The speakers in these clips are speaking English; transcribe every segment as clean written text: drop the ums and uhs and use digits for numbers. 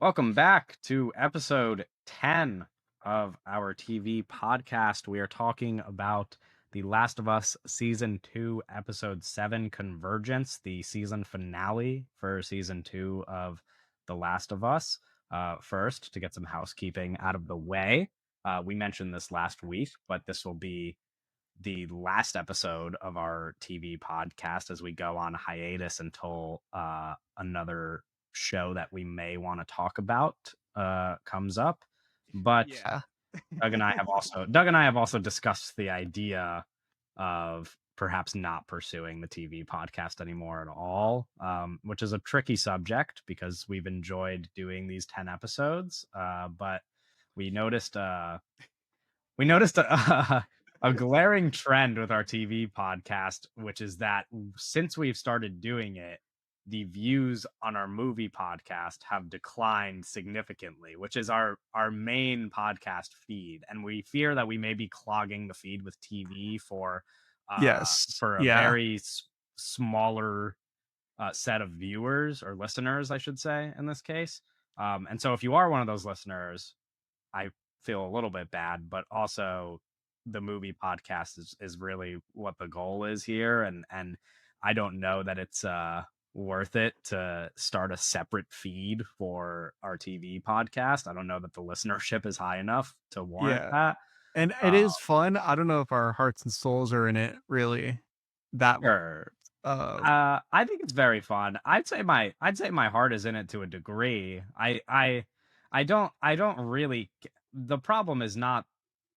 Welcome back to episode 10 of our TV podcast. We are talking about The Last of Us Season 2, Episode 7 Convergence, the season finale for Season 2 of The Last of Us. First, to get some housekeeping out of the way, we mentioned this last week, but this will be the last episode of our TV podcast as we go on hiatus until another show that we may want to talk about comes up. But Yeah. Doug and I have also discussed the idea of perhaps not pursuing the TV podcast anymore at all, which is a tricky subject because we've enjoyed doing these 10 episodes. But we noticed a glaring trend with our TV podcast, which is that since we've started doing it, the views on our movie podcast have declined significantly, which is our main podcast feed, and we fear that we may be clogging the feed with TV Yes. for a Yeah. very smaller set of viewers or listeners, I should say, in this case. And so, if you are one of those listeners, I feel a little bit bad, but also the movie podcast is really what the goal is here, and I don't know that it's worth it to start a separate feed for our TV podcast. I don't know that the listenership is high enough to warrant Yeah. that. And it Uh, is fun. I don't know if our hearts and souls are in it really that much. sure. Um, I think it's very fun. I'd say my heart is in it to a degree. I don't really. The problem is not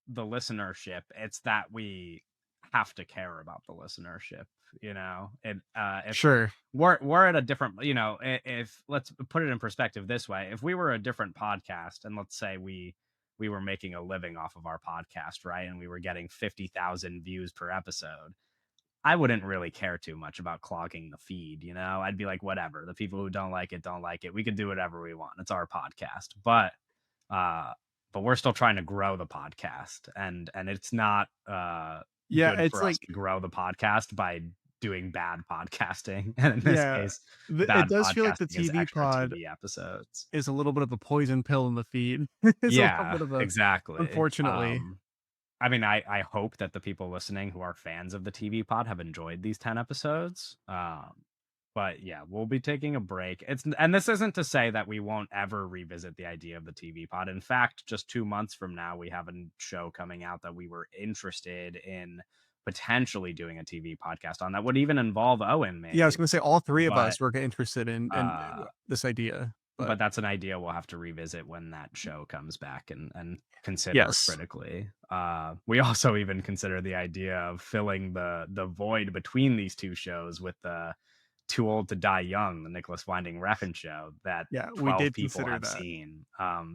the listenership. It's that we have to care about the listenership. If sure. we're at a different, if let's put it in perspective this way, if we were a different podcast, and let's say we were making a living off of our podcast, right, and we were getting 50,000 views per episode, I wouldn't really care too much about clogging the feed, I'd be like, whatever. The people who don't like it, don't like it. We could do whatever we want. It's our podcast. Uh but we're still trying to grow the podcast, and it's not Yeah, good it's for us like to grow the podcast by doing bad podcasting. And in this yeah, case, it bad does feel like the podcasting is TV extra pod TV episodes. is a little bit of a poison pill in the feed. It's a little Yeah, bit of a exactly. unfortunately. I mean, I hope that the people listening who are fans of the TV pod have enjoyed these 10 episodes. But yeah, we'll be taking a break. And this isn't to say that we won't ever revisit the idea of the TV pod. In fact, just 2 months from now, we have a show coming out that we were interested in potentially doing a TV podcast on that would even involve Owen, Yeah, I was maybe. gonna say all 3 of But us were interested in uh this idea, but but that's an idea we'll have to revisit when that show comes back and consider yes. critically. We also even consider the idea of filling the void between these two shows with the Too Old to Die Young, the Nicholas Winding Refn show that Yeah, we 12 did people consider have that. seen.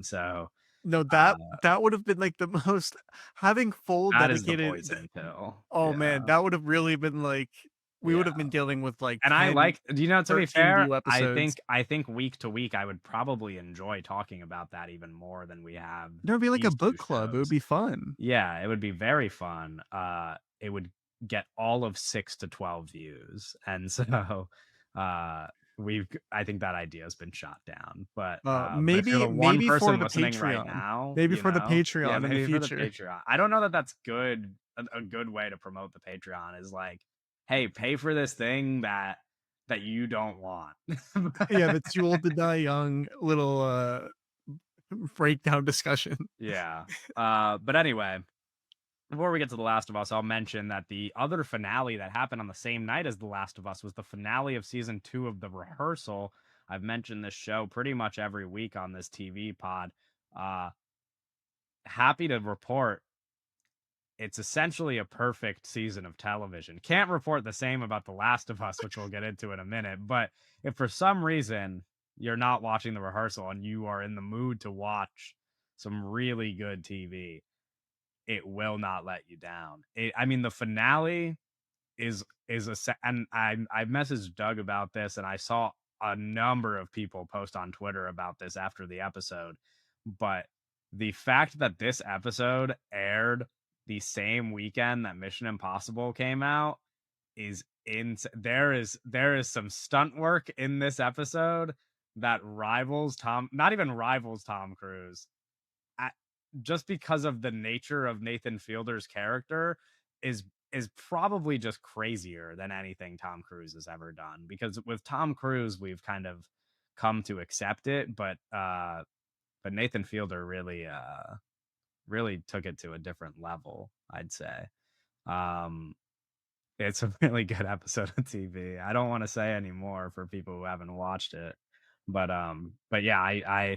So No, uh, that would have been, like, the most having full that is the dedicated poison pill. oh, Yeah, man, that would have really been, like we would yeah. have been dealing with, like, And I 10, like, to be 13 fair, view I episodes. think I think week to week I would probably enjoy talking about that even more than we have There'd be, like, a these two book club, it would shows. be fun. Yeah, it would be very fun. It would get all of 6 to 12 views, and so, uh, I think that idea has been shot down, but if you're Maybe the one for person the listening right Patreon. now, Maybe for the yeah, Patreon in the maybe for the future. Patreon. I don't know that that's good. A good way to promote the Patreon is like, "Hey, pay for this thing that you don't want." Yeah, the Too Old to Die Young little, breakdown discussion. Yeah, but anyway, before we get to The Last of Us, I'll mention that the other finale that happened on the same night as The Last of Us was the finale of season 2 of The Rehearsal. I've mentioned this show pretty much every week on this TV pod. Uh, Happy to report it's essentially a perfect season of television. Can't report the same about The Last of Us, which we'll get into in a minute. But if for some reason you're not watching The Rehearsal and you are in the mood to watch some really good TV, it will not let you down. I mean, the finale and I messaged Doug about this, and I saw a number of people post on Twitter about this after the episode. But the fact that this episode aired the same weekend that Mission Impossible came out is there is some stunt work in this episode that rivals Tom, not even rivals Tom Cruise. I, just because of the nature of Nathan Fielder's character is is probably just crazier than anything Tom Cruise has ever done. Because with Tom Cruise, we've kind of come to accept it, but Nathan Fielder really took it to a different level, I'd say. Um, it's a really good episode of TV. I don't want to say any more for people who haven't watched it, but yeah,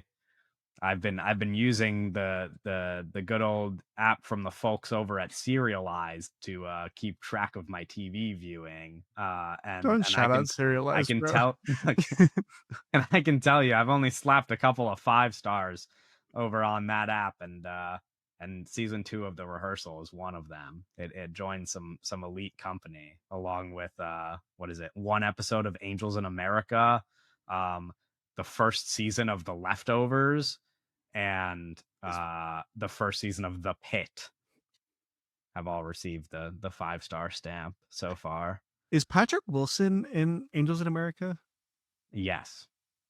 I've been using the good old app from the folks over at Serialized to keep track of my TV viewing. Don't And I shout out can I serialized, can bro. tell and I can tell you I've only slapped a couple of 5 stars over on that app, and season 2 of The Rehearsal is one of them. It joined some elite company along with what is it? One episode of Angels in America, um, the first season of The Leftovers, and the first season of The Pit have all received the 5-star stamp so far. Is Patrick Wilson in Angels in America? Yes.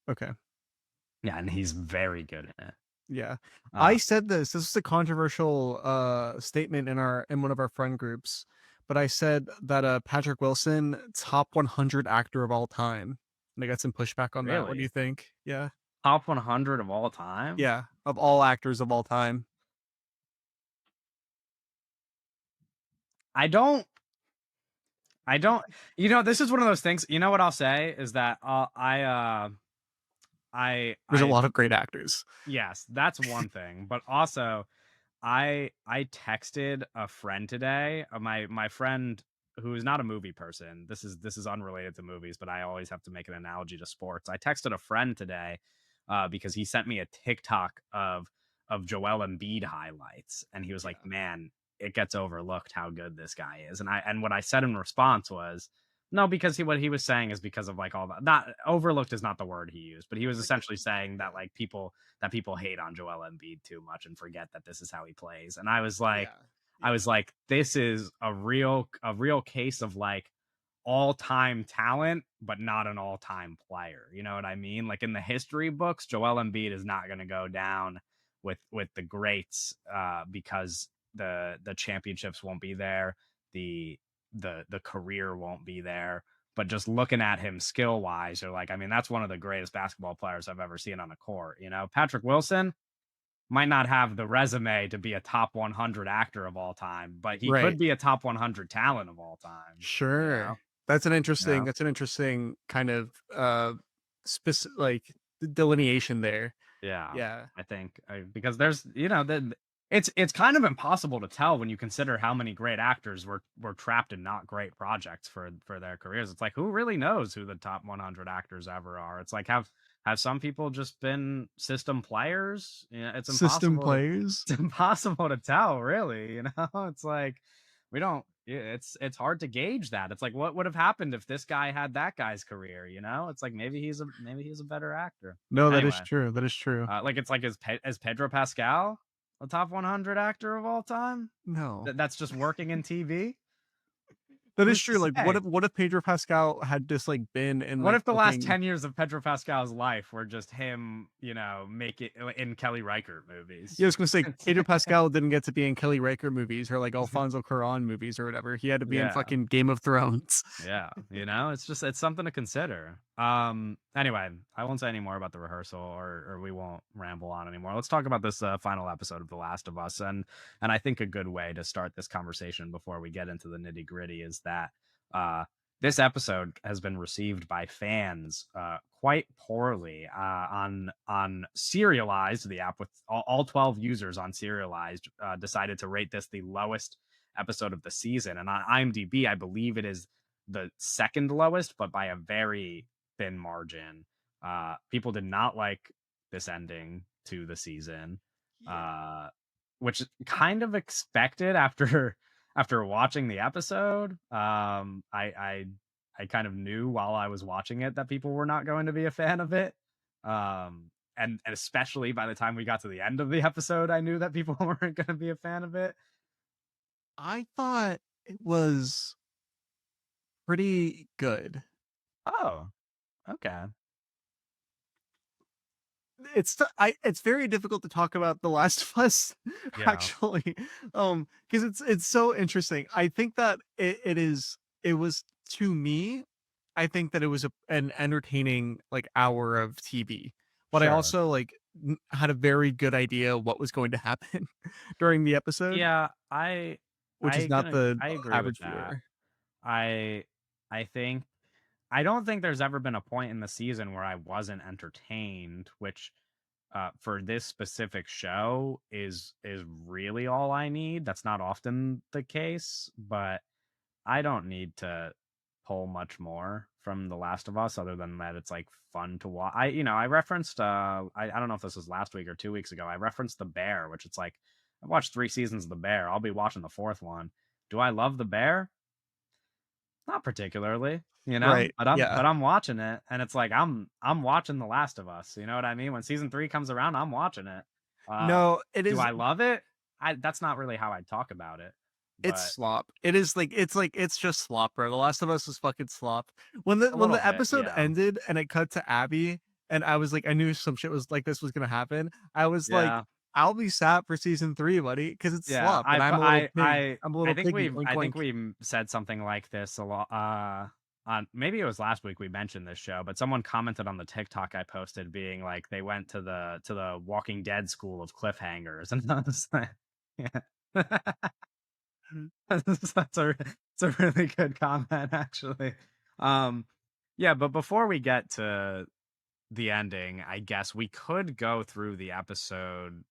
Okay. Yeah, and he's very good in it. Yeah. Uh, I said this. This is a controversial statement in one of our friend groups, but I said that Patrick Wilson, top 100 actor of all time. And I got some pushback on that. What do you really? think? Yeah. Top 100 of all time? Yeah. Of all actors of all time. I don't I don't this is one of those things. You know what I'll say is that There's a I lot of great actors. yes, that's one thing, but also I texted a friend today, my friend who is not a movie person. This is unrelated to movies, but I always have to make an analogy to sports. I texted a friend today because he sent me a TikTok of Joel Embiid highlights, and he was like, Yeah. "Man, it gets overlooked how good this guy is." And what I said in response was, "No, because what he was saying is because of like all that. Not overlooked is not the word he used, but he was I get essentially saying yeah. that like people hate on Joel Embiid too much and forget that this is how he plays." And I was like, Yeah. Yeah. this is a real case of like all-time talent, but not an all-time player. You know what I mean? Like in the history books, Joel Embiid is not going to go down with the greats because the championships won't be there, the the career won't be there. But just looking at him skill wise, you're like, I mean, that's one of the greatest basketball players I've ever seen on a court. Patrick Wilson might not have the resume to be a top 100 actor of all time, but he could Right. be a top 100 talent of all time. You know, Sure. you know, That's an interesting kind of specific like delineation there. yeah. Yeah. I think because there's it's kind of impossible to tell when you consider how many great actors were trapped in not great projects for their careers. It's like who really knows who the top 100 actors ever are? It's like have some people just been system players? It's System impossible to players. it's impossible to tell, really. It's like we don't. It's hard to gauge that. It's like what would have happened if this guy had that guy's career? It's like maybe he's a better actor. No, that is Anyway, true. That is true. like it's like is Pedro Pascal a top 100 actor of all time? No. That's just working in TV. That is Who's to true. Like say? what if Pedro Pascal had just like been in What like if the last fucking 10 years of Pedro Pascal's life were just him, make it in Kelly Reichardt movies? Yeah, I was gonna say Pedro Pascal didn't get to be in Kelly Riker movies or like Alfonso Cuarón movies or whatever. He had to be in Yeah. fucking Game of Thrones. Yeah, it's something to consider. Anyway, I won't say any more about The Rehearsal, or we won't ramble on anymore. Let's talk about this final episode of The Last of Us, and I think a good way to start this conversation before we get into the nitty gritty is that uh this episode has been received by fans quite poorly on Serialized, the app with all 12 users on Serialized decided to rate this the lowest episode of the season, and on IMDb I believe it is the second lowest, but by a very thin margin. People did not like this ending to the season, Yeah. uh, which is kind of expected after after watching the episode. I kind of knew while I was watching it that people were not going to be a fan of it. And especially by the time we got to the end of the episode, I knew that people weren't going to be a fan of it. I thought it was pretty good. Oh, okay. it's very difficult to talk about The Last of Us Yeah, actually, because it's so interesting. I think that it was to me, I think that it was an entertaining like hour of TV, but I sure. also like had a very good idea what was going to happen during the episode, Yeah, which is not the I agree with average that. viewer. I I think I don't think there's ever been a point in the season where I wasn't entertained, which for this specific show is really all I need. That's not often the case, but I don't need to pull much more from The Last of Us other than that it's like fun to watch. I referenced I don't know if this was last week or 2 weeks ago. I referenced The Bear, which it's like I've watched 3 seasons of The Bear. I'll be watching the fourth one. Do I love The Bear? Not particularly, Right. but I'm Yeah. but I'm watching it and it's like I'm watching The Last of Us, you know what I mean? When season 3 comes around, I'm watching it. Uh No, it do is. I love it? I That's not really how I talk about it. It's But slop. It is like it's just slop, bro. The Last of Us is fucking slop. a When little the bit, episode yeah. ended and it cut to Abby, and I was like, I knew some shit was like this was gonna happen. I was like, Yeah. I'll be sat for season three, buddy, because it's Yeah, slop, and I'm a little pig. I'm a I little think piggy. Oink I think oink. we said something like this a lot, on maybe it was last week we mentioned this show, but someone commented on the TikTok I posted being like they went to the Walking Dead school of cliffhangers, and I was like, yeah. That's a really good comment, actually. Um, yeah, but before we get to the ending, I guess we could go through the episode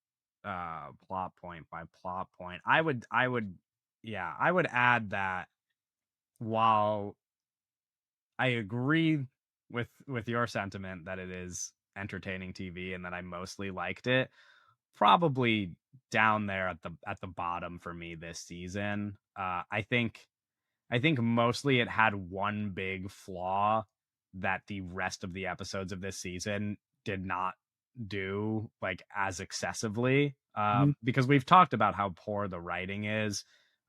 plot point by plot point. I would add that while I agree with your sentiment that it is entertaining TV and that I mostly liked it, probably down there at the bottom for me this season. I think mostly it had one big flaw that the rest of the episodes of this season did not do like as excessively. Mhm. Because we've talked about how poor the writing is,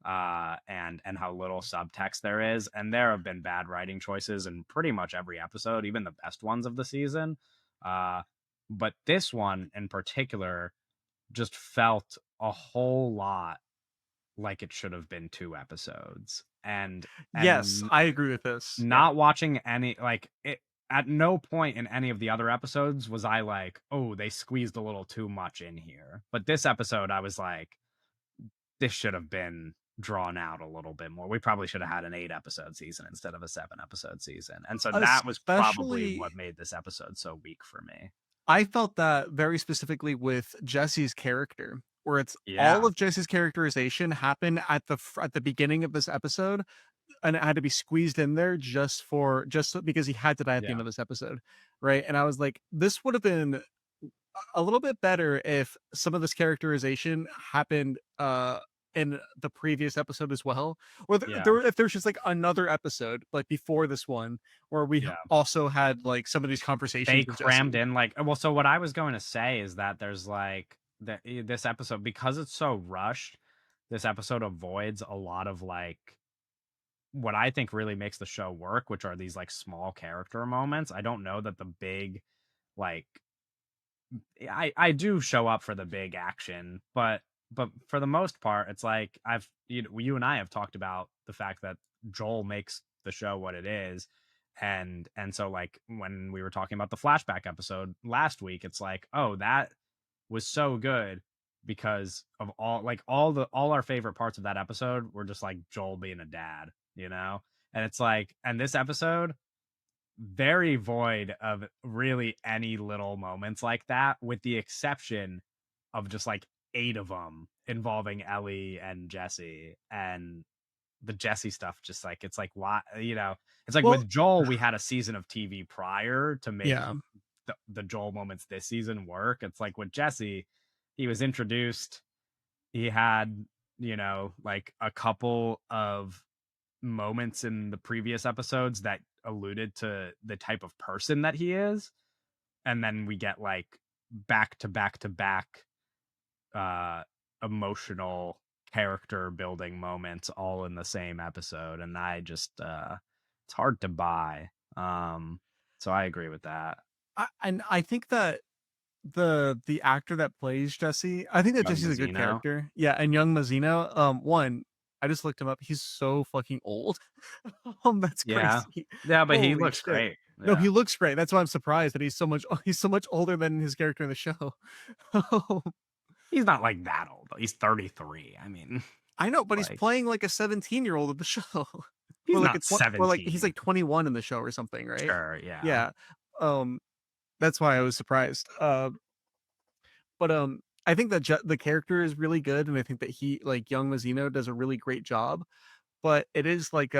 and how little subtext there is, and there have been bad writing choices in pretty much every episode, even the best ones of the season. Uh, but this one in particular just felt a whole lot like it should have been 2 episodes, Yes, and I agree with this. Yeah. not watching any like it at no point in any of the other episodes was I like, oh, they squeezed a little too much in here. But this episode, I was like, this should have been drawn out a little bit more. We probably should have had an 8 episode season instead of a 7 episode season. And so that was probably Especially what made this episode so weak for me. I felt that very specifically with Jesse's character, where it's all Yeah. of Jesse's characterization happened at at the beginning of this episode, and it had to be squeezed in there because he had to die at the Yeah. end of this episode, right? And I was like, this would have been a little bit better if some of this characterization happened in the previous episode as well, or Yeah. if there's just like another episode like before this one where we Yeah. also had like some of these They conversations with crammed Jesse. in like well, so what I was going to say is that there's like this episode because it's so rushed, this episode avoids a lot of like what I think really makes the show work, which are these like small character moments. I don't know that the big like I do show up for the big action, but for the most part, it's like you and I have talked about the fact that Joel makes the show what it is, and so like when we were talking about the flashback episode last week, it's like oh that was so good because of all our favorite parts of that episode were just like Joel being a dad, and it's like and this episode very void of really any little moments like that, with the exception of just like 8 of them involving Ellie and Jesse. And the Jesse stuff, just like, it's like, why, it's like Well, with Joel, we had a season of TV prior to make yeah. the Joel moments this season work. It's like with Jesse, he was introduced, he had, like a couple of moments in the previous episodes that alluded to the type of person that he is, and then we get like back to back to back uh emotional character building moments all in the same episode, and I just it's hard to buy. So I agree with that. And I think that the actor that plays Jesse, I think that Young Jesse's a good Mazzino. character. Yeah, and young Mazzino, one, I just looked him up. He's so fucking old. That's Yeah. crazy. Yeah, but he Holy looks shit. great. No, Yeah. he looks great. That's why I'm surprised that he's so much older than his character in the show. He's not like that old though. He's 33. I mean, I know, but he's like playing like a 17-year-old in the show. he's not Or like he's 17. like 21 in the show or something, right? Sure, yeah. Yeah. Um, that's why I was surprised. But I think that the character is really good, and I think that he like young Mazzino does a really great job. But it is like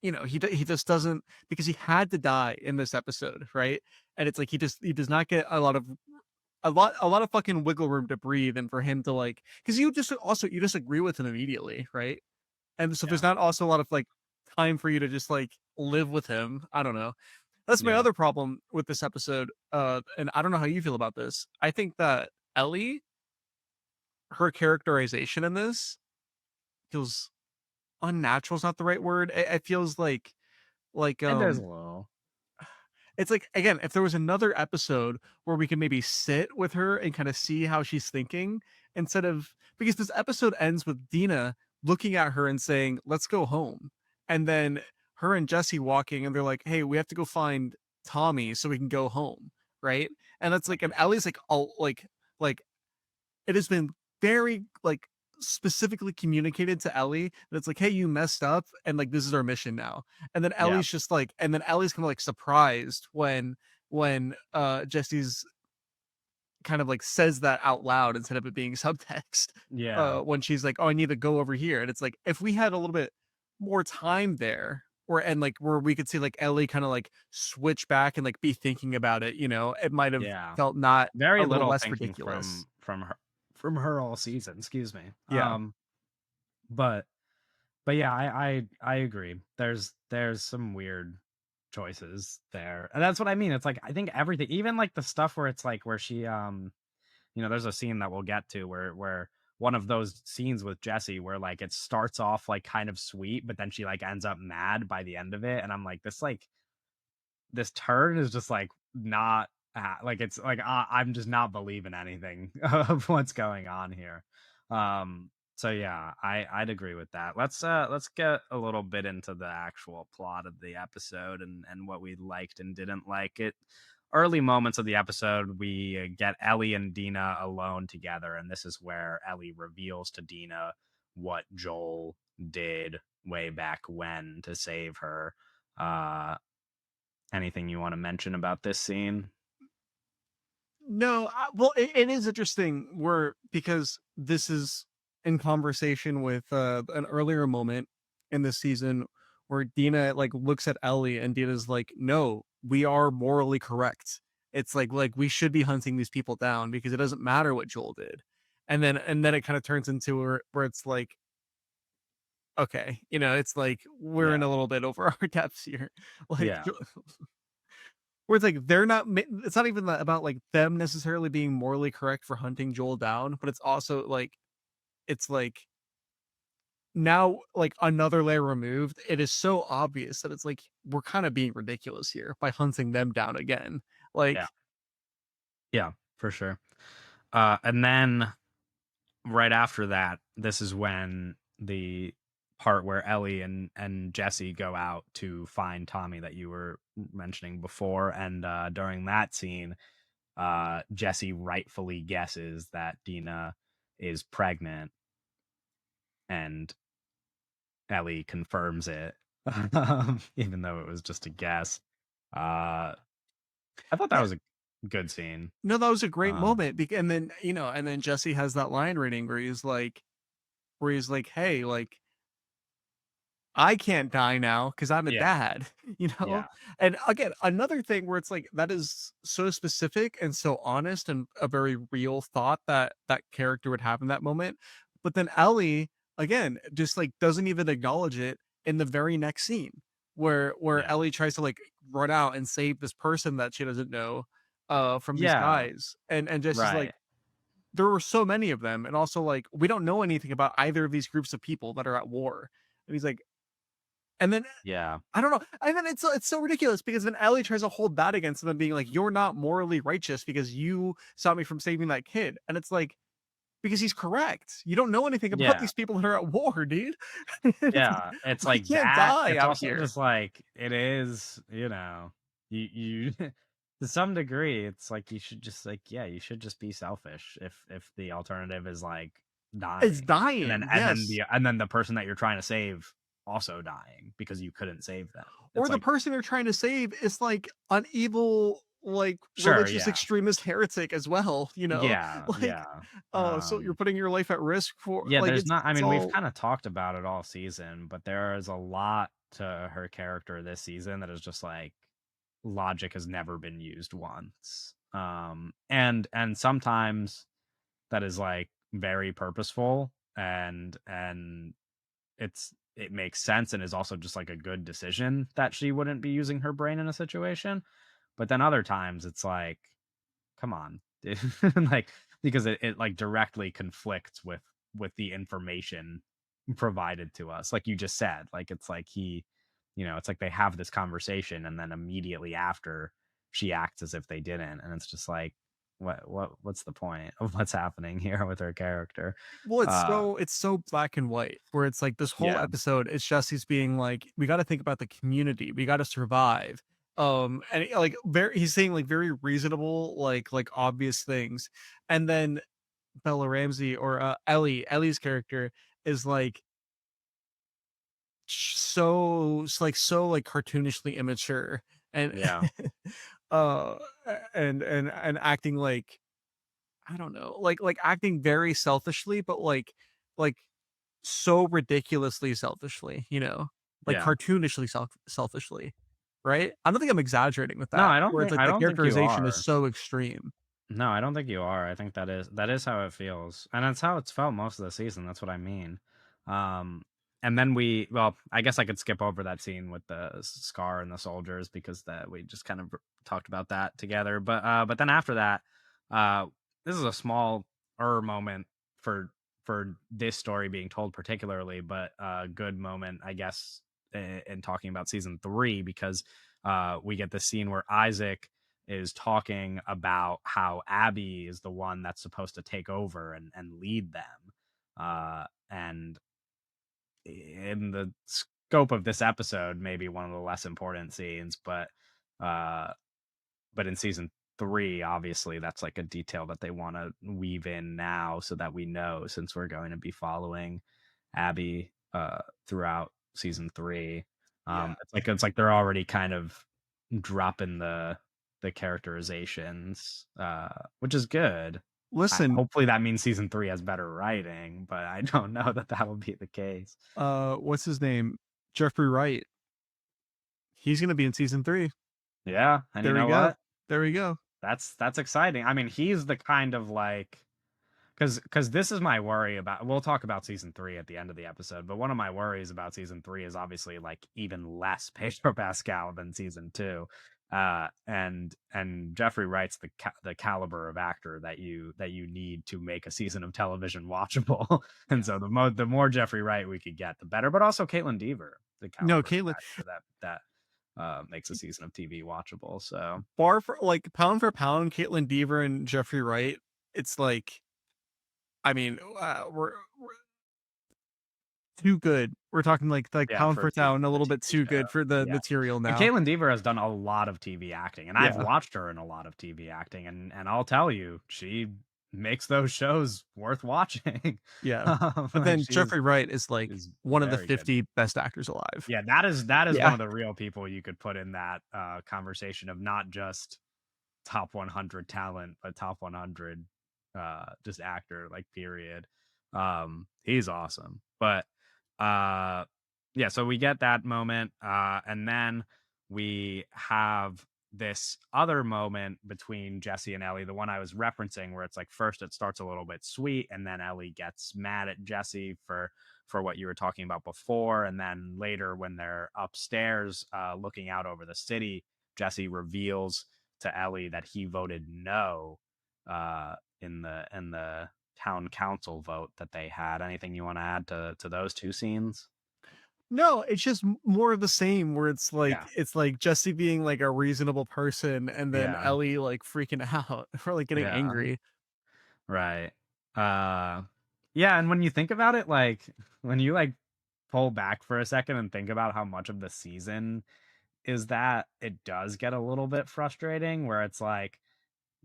he just doesn't, because he had to die in this episode, right? And it's like he does not get a lot of fucking wiggle room to breathe, and for him to like, because you just agree with him immediately, right? And so there's Yeah. not also a lot of like time for you to just like live with him. I don't know. That's my Yeah. other problem with this episode. And I don't know how you feel about this. I think that Ellie, her characterization in this feels unnatural. Is not the right word. It feels like It does a little. it's like, again, if there was another episode where we can maybe sit with her and kind of see how she's thinking, instead of, because this episode ends with Dina looking at her and saying, "Let's go home," and then her and Jesse walking, and they're like, "Hey, we have to go find Tommy so we can go home," right? And that's like, and Ellie's like, "Oh, like it has been very like specifically communicated to Ellie that it's like, hey, you messed up, and like this is our mission now." And then Yeah. Ellie's just like, and then Ellie's kind of like surprised when Jesse's kind of like says that out loud instead of it being subtext. Yeah. When she's like, "Oh, I need to go over here," and it's like, if we had a little bit more time there, or and like where we could see like Ellie kind of like switch back and like be thinking about it, it might have Yeah. felt not Very a little little less thinking ridiculous. from her all season, excuse me. Yeah. But but yeah, I agree. There's some weird choices there. And that's what I mean. It's like I think everything, even like the stuff where it's like where she there's a scene that we'll get to where one of those scenes with Jesse where like it starts off like kind of sweet, but then she like ends up mad by the end of it. And I'm like this turn is just like not like it's like I'm just not believing anything of what's going on here. So yeah, I'd agree with that. Let's get a little bit into the actual plot of the episode and what we liked and didn't like. It early moments of the episode, we get Ellie and Dina alone together, and this is where Ellie reveals to Dina what Joel did way back when to save her. uh Anything you want to mention about this scene? No, well, it is interesting where, because this is in conversation with an earlier moment in this season where Dina like looks at Ellie, and Dina's like, "No, we are morally correct. It's like we should be hunting these people down because it doesn't matter what Joel did." And then it kind of turns into where it's like, okay, it's like we're in Yeah. a little bit over our depths here. Like, Yeah. where it's like they're not it's not even about like them necessarily being morally correct for hunting Joel down, but it's also like, it's like now, like another layer removed, it is so obvious that it's like we're kind of being ridiculous here by hunting them down again. Yeah. Like, Yeah, for sure. And then right after that, this is when the part where Ellie and Jesse go out to find Tommy that you were mentioning before. And during that scene, Jesse rightfully guesses that Dina is pregnant, and Ellie confirms it, even though it was just a guess. Uh, I thought that yeah, was a good scene. no, that was a great Um, moment. And then, and then Jesse has that line reading where he's like, "Hey, like I can't die now because I'm a yeah, dad," you know? yeah, And again, another thing where it's like that is so specific and so honest and a very real thought that that character would have in that moment. But then Ellie, again, just like doesn't even acknowledge it in the very next scene where yeah, Ellie tries to like run out and save this person that she doesn't know from these yeah. guys. And just is like, Right. there were so many of them, and also like we don't know anything about either of these groups of people that are at war. And he's like, And then Yeah. I don't know. And then it's so ridiculous because then Ellie tries to hold that against them, being like, "You're not morally righteous because you stopped me from saving that kid." And it's like, because he's correct. You don't know anything about Yeah. these people that are at war, dude. Yeah. It's We like can't that. die It's out also here. just like it is, you to some degree, it's like you should just like, yeah, you should just be selfish if the alternative is like It's dying. dying, yes. And then the person that you're trying to save also dying because you couldn't save them. Or It's the like, person they're trying to save is like an evil, like sure, religious yeah. extremist heretic as well, you know? Yeah, Like, yeah. oh, so you're putting your life at risk for Yeah, like there's not I it's mean, we've all kind of talked about it all season, but there is a lot to her character this season that is just like logic has never been used once. And sometimes that is like very purposeful and it makes sense and is also just like a good decision that she wouldn't be using her brain in a situation. But then other times it's like, come on, dude. Like because it like directly conflicts with the information provided to us. Like you just said, like it's like it's like they have this conversation and then immediately after she acts as if they didn't. And it's just like, what's the point of what's happening here with her character? well, Uh it's so black and white where it's like this whole yeah, episode, it's Jesse's being like, we got to think about the community, we got to survive. And like very, he's saying like very reasonable, like obvious things, and then Bella Ramsey or Ellie's character is like so like cartoonishly immature and yeah, uh and acting like I don't know, like acting very selfishly, but like so ridiculously selfishly, you know, like yeah. cartoonishly selfishly, right? I don't think I'm exaggerating with No, that. Where it's like I the don't think you characterization is are. so extreme. No, I don't think you are. I think that is how it feels. And that's how it's felt most of the season. That's what I mean. Um and then well, I guess I could skip over that scene with the Scar and the soldiers because that we just kind of talked about that together. But then after that, uh this is a small moment for this story being told particularly, but a good moment, I guess, in talking about season 3 because we get this scene where Isaac is talking about how Abby is the one that's supposed to take over and lead them. And in the scope of this episode, maybe one of the less important scenes, uh, but in season 3, obviously that's like a detail that they want to weave in now so that we know since we're going to be following Abby throughout season 3. Yeah. It's like they're already kind of dropping the characterizations, which is good. Listen, Hopefully that means season 3 has better writing, but I don't know that that'll be the case. what's his name? Jeffrey Wright. He's gonna be in season 3. Yeah, and you There we know go. what? There we go. That's exciting. I mean, he's the kind of like because this is my worry about we'll talk about season 3 at the end of the episode, but one of my worries about season 3 is obviously like even less Pedro Pascal than season 2. And Jeffrey Wright's the caliber of actor that you need to make a season of television watchable. And Yeah. so the more Jeffrey Wright we could get, the better. But also Caitlin Dever, the No, caliber of Caitlin, actor that makes a season of TV watchable. So bar for like pound for pound, Caitlin Dever and Jeffrey Wright. It's like, I mean, we're too good. We're talking like yeah, pound for for pound, a the little bit TV too show. good for the Yeah. material And now. Caitlin Dever has done a lot of TV acting, and I've Yeah, watched her in a lot of TV acting, and I'll tell you, she makes those shows worth watching. yeah. But Like then Jeffrey Wright is like is one of the very good. 50 best actors alive. Yeah, that is one Yeah. of the real people you could put in that conversation of not just top 100 talent, but top 100 just actor, like period. He's awesome. But uh yeah, so we get that moment, and then we have this other moment between Jesse and Ellie, the one I was referencing, where it's like first it starts a little bit sweet, and then Ellie gets mad at Jesse for what you were talking about before, and then later when they're upstairs looking out over the city, Jesse reveals to Ellie that he voted no in the town council vote that they had. Anything you want to add to those two scenes? No, it's just more of the same where Yeah. it's like Jesse being like a reasonable person and then Yeah. Ellie like freaking out or like getting Yeah. angry. Right. Uh yeah, and when you think about it, like when you like pull back for a second and think about how much of the season is that, it does get a little bit frustrating where it's like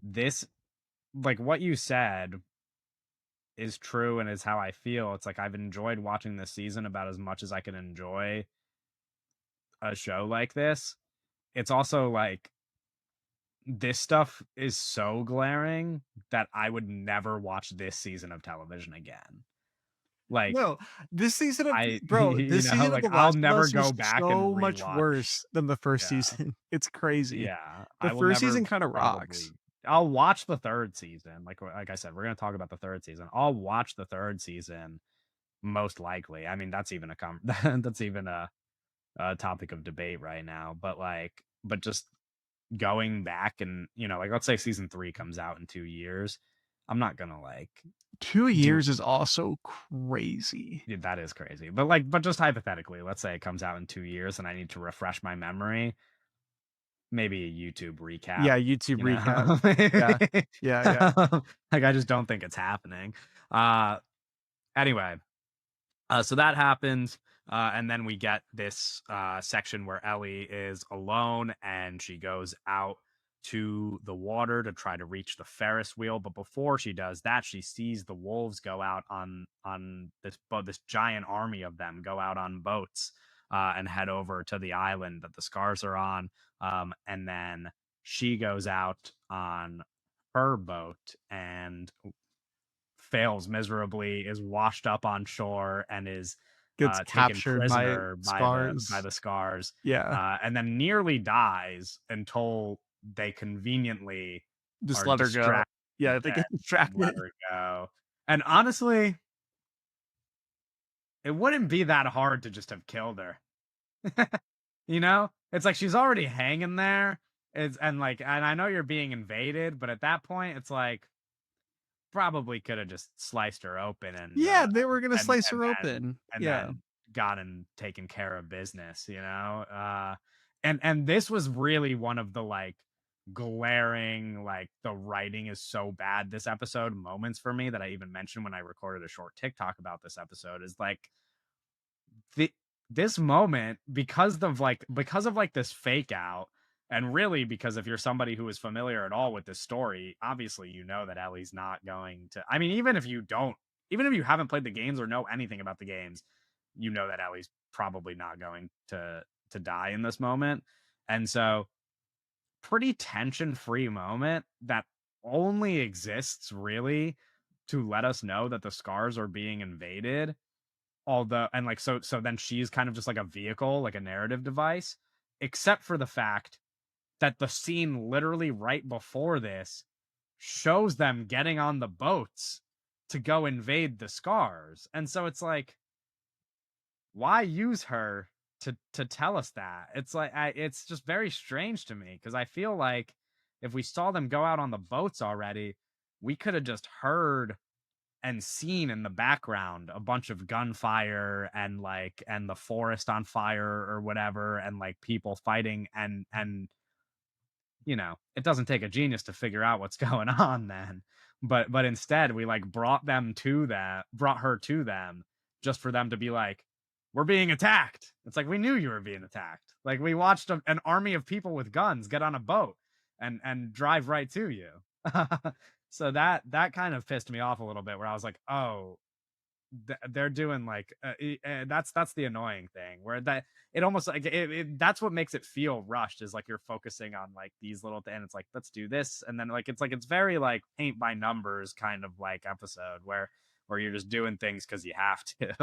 this, like what you said is true and is how I feel. It's like I've enjoyed watching this season about as much as I can enjoy a show like this. It's also like this stuff is so glaring that I would never watch this season of television again. Like No, this season of I bro, you this know, season of like The I'll Last of never Us go was back and so much rewatch. worse than the first Yeah. season. It's crazy. Yeah. The I will first never season kind of rocks. probably I'll watch the 3rd season. Like I said, we're going to talk about the 3rd season. I'll watch the 3rd season most likely. I mean, that's even a that's even a topic of debate right now, but just going back and, like let's say season 3 comes out in 2 years. I'm not going to like 2 do years is also crazy. yeah, that is crazy. But just hypothetically, let's say it comes out in 2 years and I need to refresh my memory, maybe a YouTube recap, Yeah, YouTube you recap. know? Yeah. Yeah, yeah. Like I just don't think it's happening. Uh anyway, so that happens, and then we get this section where Ellie is alone and she goes out to the water to try to reach the Ferris wheel. But before she does that, she sees the wolves go out on this boat. This giant army of them go out on boats and head over to the island that the scars are on. And then she goes out on her boat and fails miserably, is washed up on shore, and is Gets taken captured by prisoner by scars. the scars, Yeah. and then nearly dies until they conveniently Just are let her go. distracted Yeah, they and get let distracted. her go. And honestly, it wouldn't be that hard to just have killed her. It's like she's already hanging there. And I know you're being invaded, but at that point, it's like probably could have just sliced her open Yeah, they were gonna and slice and her then open. and Yeah. then gone and taken care of business, and this was really one of the like glaring, like the writing is so bad this episode moments for me that I even mentioned when I recorded a short TikTok about this episode is like the this moment because of like this fake out, and really because if you're somebody who is familiar at all with this story, obviously you know that Ellie's not going to, I mean, even if you haven't played the games or know anything about the games, you know that Ellie's probably not going to die in this moment. And so pretty tension free moment that only exists really to let us know that the scars are being invaded, although, and like so then she's kind of just like a vehicle, like a narrative device, except for the fact that the scene literally right before this shows them getting on the boats to go invade the scars. And so it's like, why use her to tell us that? It's like it's just very strange to me because I feel like if we saw them go out on the boats already, we could have just heard and seen in the background a bunch of gunfire and the forest on fire or whatever, and like people fighting, and it doesn't take a genius to figure out what's going on then. But instead we like brought her to them just for them to be like, we're being attacked. It's like, we knew you were being attacked. Like we watched an army of people with guns get on a boat and drive right to you. So that kind of pissed me off a little bit, where I was like, oh, they're doing like that's the annoying thing, where that it almost like that's what makes it feel rushed, is like you're focusing on like these little things, and it's like, let's do this, and then like it's very like paint by numbers kind of like episode where you're just doing things because you have to.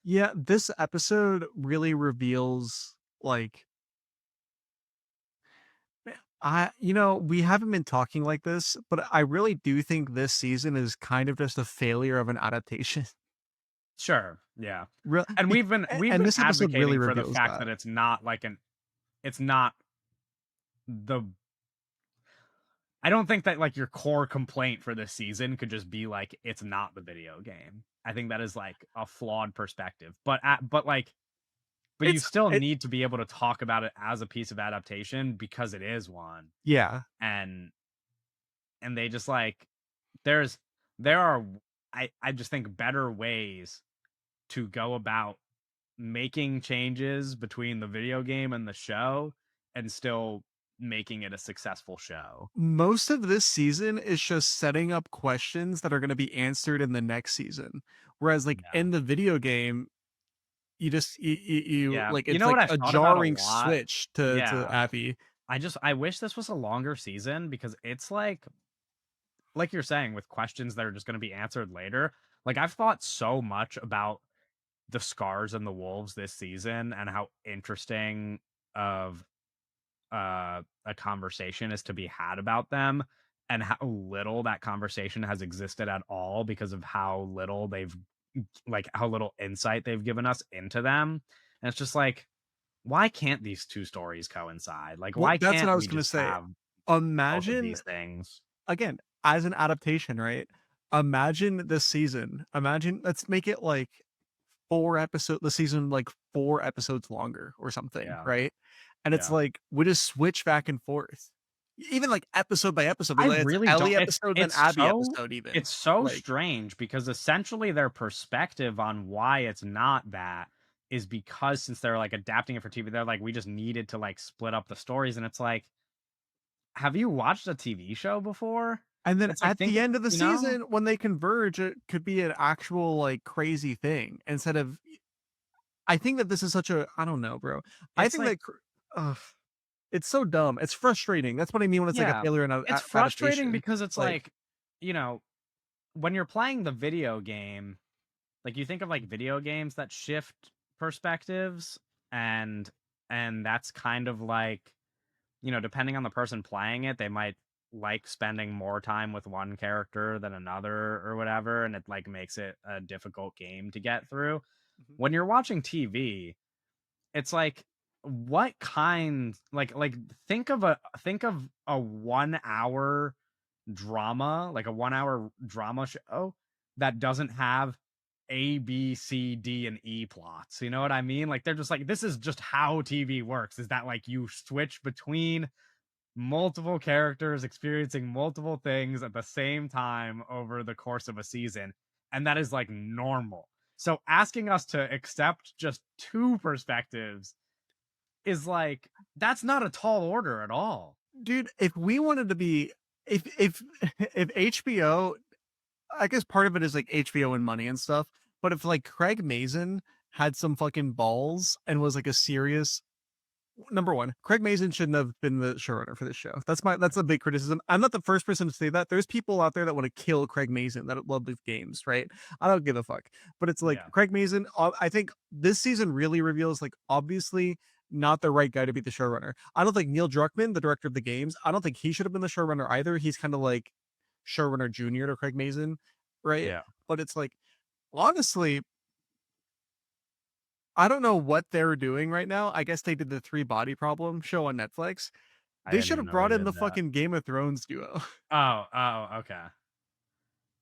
Yeah, this episode really reveals like we haven't been talking like this, but I really do think this season is kind of just a failure of an adaptation. Sure, yeah. Real, And we've and been this episode really advocating for the reveals fact that. that it's not the I don't think that like your core complaint for this season could just be like it's not the video game. I think that is like a flawed perspective. But like but you It's still it need to be able to talk about it as a piece of adaptation because it is one. yeah. And they just like there's there are I just think better ways to go about making changes between the video game and the show and still making it a successful show. Most of this season is just setting up questions that are gonna be answered in the next season. Whereas, like, Yeah. in the video game, you just you Yeah. like, You it's know what like I've a thought about a jarring lot? switch to Yeah. Abby. I wish this was a longer season because it's like you're saying with questions that are just going to be answered later. Like I've thought so much about the scars and the wolves this season and how interesting of a conversation is to be had about them and how little that conversation has existed at all because of how little they've like how little insight they've given us into them. And it's just like why can't these two stories coincide? Like Well, why that's what can't I was we gonna just say. have both of Imagine these things? again, as an adaptation, right? Imagine this season. Imagine let's make it like 4 episode the season like 4 episodes longer or something, Yeah. right? And it's Yeah. like we just switch back and forth. Even like episode by episode, I like it's really don't Ellie episode, then Abby episode even. it's so Like strange because essentially their perspective on why it's not that is because since they're like adapting it for TV, they're like, we just needed to like split up the stories. And it's like, have you watched a TV show before? and then It's like at think the end of the you know? season, when they converge, it could be an actual like crazy thing instead of I think that this is such a I don't know, bro. I It's think like, that ugh, it's so dumb. It's frustrating. That's what I mean when it's like a yeah. failure in It's frustrating adaptation. because it's Like, like, you know, when you're playing the video game, like you think of like video games that shift perspectives and that's kind of like depending on the person playing it, they might like spending more time with one character than another or whatever, and it like makes it a difficult game to get through. mhm. When you're watching TV, it's like what kind think of a 1 hour drama, like a 1 hour drama show that doesn't have A, B, C, D, and E plots. You know what I mean? Like they're just like, this is just how TV works, is that like you switch between multiple characters experiencing multiple things at the same time over the course of a season. And that is like normal. So asking us to accept just two perspectives is like, that's not a tall order at all. Dude, if we wanted to be if if HBO I guess part of it is like HBO and money and stuff, but if like Craig Mazin had some fucking balls and was like a serious number one, Craig Mazin shouldn't have been the showrunner for this show. That's a big criticism. I'm not the first person to say that. There's people out there that want to kill Craig Mazin that love the games, right? I don't give a fuck. But it's like Yeah. Craig Mazin. I think this season really reveals like obviously not the right guy to be the showrunner. I don't think Neil Druckmann, the director of the games, I don't think he should have been the showrunner either. He's kind of like showrunner junior to Craig Mazin, right? Yeah. But it's like honestly, I don't know what they're doing right now. I guess they did the Three Body Problem show on Netflix. I They didn't should even have know they brought in did the that. fucking Game of Thrones duo. Oh, okay.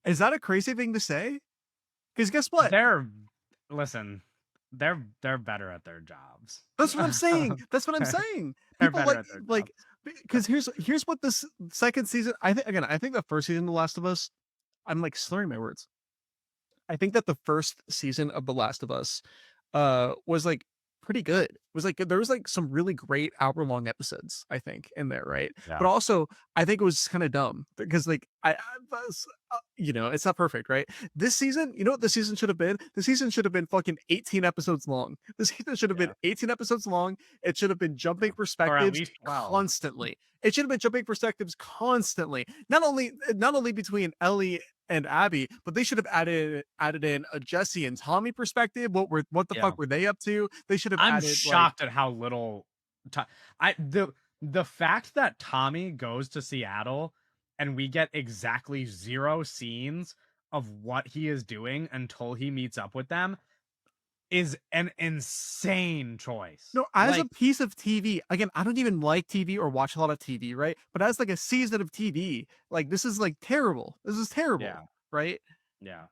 Is that a crazy thing to say? Because guess what? They're listen, they're better at their jobs. That's what I'm saying. That's what I'm saying. They're People better at their like jobs. because here's what this second season. I think the first season of The Last of Us. I'm like slurring my words. I think that the first season of The Last of Us was like pretty good. It was like there was like some really great hour-long episodes, I think, in there, right? Yeah. But also I think it was kind of dumb because like I was, it's not perfect, right? This season, you know what the season should have been? The season should have been fucking 18 episodes long. The season should have been Yeah. 18 episodes long. It should have been jumping Or at perspectives least 12. constantly. It should have been jumping perspectives constantly. Not only between Ellie and Abby, but they should have added in a Jesse and Tommy perspective. What the Yeah. fuck were they up to? They should have I'm added like shocked at how little I the fact that Tommy goes to Seattle and we get exactly 0 scenes of what he is doing until he meets up with them is an insane choice. no, as a Like, piece of TV, again, I don't even like TV or watch a lot of TV, right? But as like a season of TV, like this is like terrible. This is terrible, yeah, right? yeah.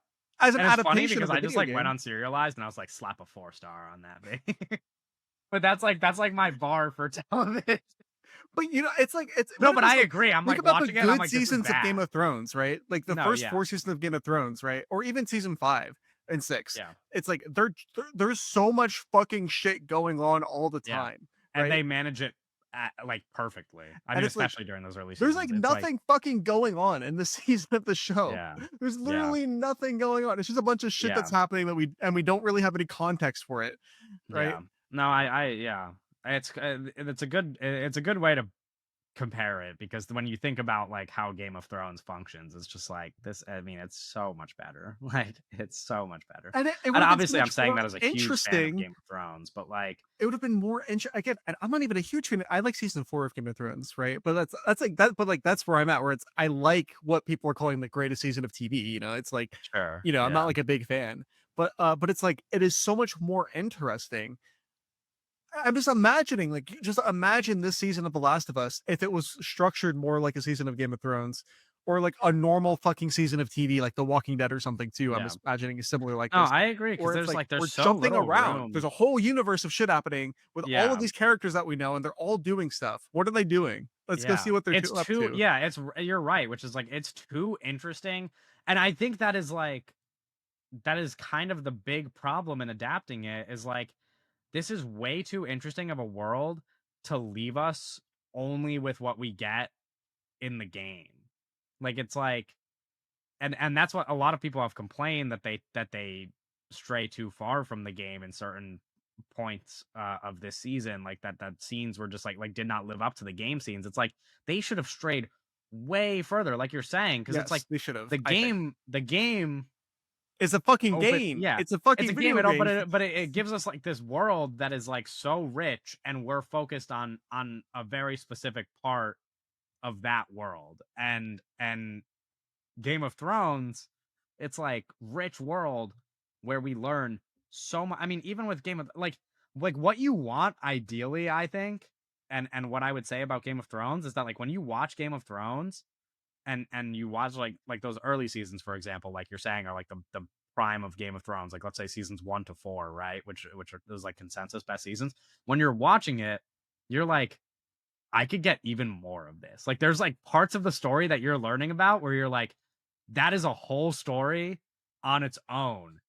As an And it's funny adaptation because of a I just video like went game. on Serialized and I was like, slap a 4-star on that, baby. but that's like my bar for television. But it's like it's No, what it but is I like. agree. I'm Think like about the watching it. And I'm good like, this is seasons of Game bad. of Thrones, right? Like the No, first yeah, 4 seasons of Game of Thrones, right? Or even season 5 and 6. yeah, It's like there's so much fucking shit going on all the yeah, time, and right? they manage it like perfectly. I And mean, it's like especially during those early there's like seasons. It's like, nothing fucking going on in the season of the show. yeah, There's yeah, literally nothing going on. It's just a bunch of shit yeah, that's happening that we don't really have any context for it, right? yeah. No, yeah. It's a good way to compare it because when you think about like how Game of Thrones functions, it's just like this. I mean, it's so much better. Like it's so much better. And it would And have been so obviously, I'm much saying more that as a huge fan of interesting. Game of Thrones, but like, It would have been more again, and I'm not even a huge fan. I like season 4 of Game of Thrones, right? But that's like that. But like that's where I'm at. Where it's I like what people are calling the greatest season of TV. It's like, sure, I'm not yeah, like a big fan, but it's like it is so much more interesting. I'm just imagining, like, just imagine this season of The Last of Us if it was structured more like a season of Game of Thrones, or like a normal fucking season of TV, like The Walking Dead or something too. I'm yeah. just imagining is similar like No, this, I agree because or it's there's like like there's we're so jumping little around. There's room. a whole universe of shit happening with all of Yeah, these characters that we know, and they're all doing stuff. What are they doing? Let's go see yeah. what they're It's up too. to. Yeah, you're right, which is like it's too interesting, and I think that is like that is kind of the big problem in adapting it is like this is way too interesting of a world to leave us only with what we get in the game. Like it's like and that's what a lot of people have complained that they stray too far from the game in certain points of this season, like that scenes were just like did not live up to the game scenes. It's like they should have strayed way further, like you're saying, because it's like Yes, they should have. the I think game it's a fucking open, game. yeah, It's a it's a fucking game, video but game. it gives us like this world that is like so rich, and we're focused on a very specific part of that world, and Game of Thrones, it's like rich world where we learn so much. I mean, even with Game of like what you want ideally, I think, and what I would say about Game of Thrones is that like when you watch Game of Thrones and you watch like those early seasons, for example, like you're saying, are like the prime of Game of Thrones, like let's say seasons 1 to 4, right? Which are those like consensus best seasons. When you're watching it, you're like, I could get even more of this. Like there's like parts of the story that you're learning about where you're like, that is a whole story on its own